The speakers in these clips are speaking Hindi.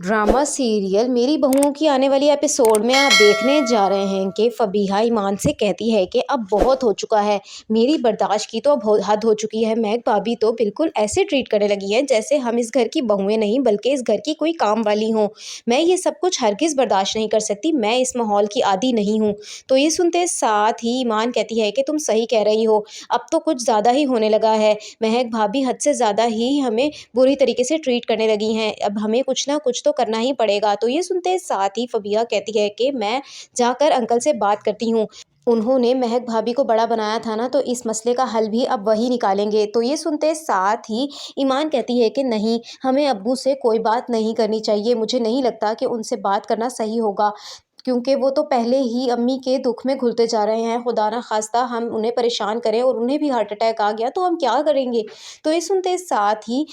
ड्रामा सीरियल मेरी बहुओं की आने वाली एपिसोड में आप देखने जा रहे हैं कि फबीहा ईमान से कहती है कि अब बहुत हो चुका है। मेरी बर्दाश्त की तो अब हद हो चुकी है। महक भाभी तो बिल्कुल ऐसे ट्रीट करने लगी हैं जैसे हम इस घर की बहुएं नहीं बल्कि इस घर की कोई काम वाली हों। मैं ये सब कुछ हरगिज़ बर्दाश्त नहीं कर सकती। मैं इस माहौल की आदी नहीं हूँ। तो ये सुनते साथ ही ईमान कहती है कि तुम सही कह रही हो, अब तो कुछ ज़्यादा ही होने लगा है। महक भाभी हद से ज़्यादा ही हमें बुरी तरीके से ट्रीट करने लगी हैं। अब हमें कुछ ना कुछ तो करना ही पड़ेगा। तो ये सुनते साथ ही फबीहा कहती है कि मैं जाकर अंकल से बात करती हूँ। उन्होंने महक भाभी को बड़ा बनाया था ना, तो इस मसले का हल भी अब वही निकालेंगे। तो ये सुनते साथ ही ईमान कहती है कि नहीं, हमें अब्बू से कोई बात नहीं करनी चाहिए। मुझे नहीं लगता कि उनसे बात करना सही होगा, क्योंकि वो तो पहले ही अम्मी के दुख में घुलते जा रहे हैं। खुदा ना खास्ता हम उन्हें परेशान करें और उन्हें भी हार्ट अटैक आ गया तो हम क्या करेंगे। तो ये सुनते साथ ही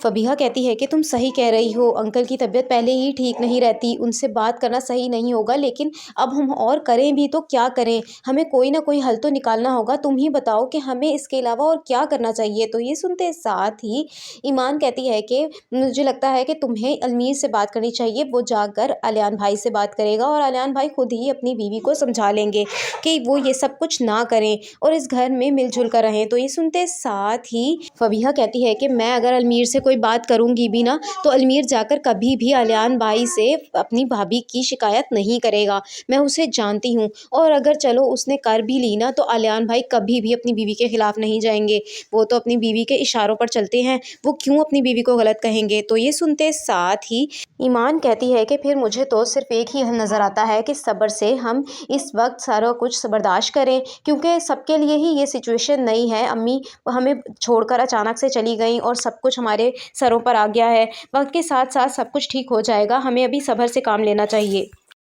फबीहा कहती है कि तुम सही कह रही हो, अंकल की तबीयत पहले ही ठीक नहीं रहती, उनसे बात करना सही नहीं होगा। लेकिन अब हम और करें भी तो क्या करें, हमें कोई ना कोई हल तो निकालना होगा। तुम ही बताओ कि हमें इसके अलावा और क्या करना चाहिए। तो ये सुनते साथ ही ईमान कहती है कि मुझे लगता है कि तुम्हें अलमीर से बात करनी चाहिए। वो जाकर अलियान भाई से बात करेगा और अलियान भाई खुद ही अपनी बीवी को समझा लेंगे कि वो ये सब कुछ ना करें और इस घर में मिलजुल कर रहें। तो ये सुनते साथ ही फबीहा कहती है कि मैं अगर अलमीर से कोई बात करूंगी भी ना, तो अलमीर जाकर कभी भी अलियान भाई से अपनी भाभी की शिकायत नहीं करेगा। मैं उसे जानती हूँ, और अगर चलो उसने कर भी ली ना, तो अलियान भाई कभी भी अपनी बीवी के खिलाफ नहीं जाएंगे। वो तो अपनी बीवी के इशारों पर चलते हैं, वो क्यों अपनी बीवी को गलत कहेंगे। तो ये सुनते साथ ही ईमान कहती है कि फिर मुझे तो सिर्फ एक ही हल नज़र आता है कि सब्र से हम इस वक्त सारा कुछ बर्दाश्त करें, क्योंकि सबके लिए ही ये सिचुएशन नई है। अम्मी हमें छोड़कर अचानक से चली गई और सब कुछ हमारे सरों पर आ गया है। वक्त के साथ साथ सब कुछ ठीक हो जाएगा, हमें अभी सब्र से काम लेना चाहिए।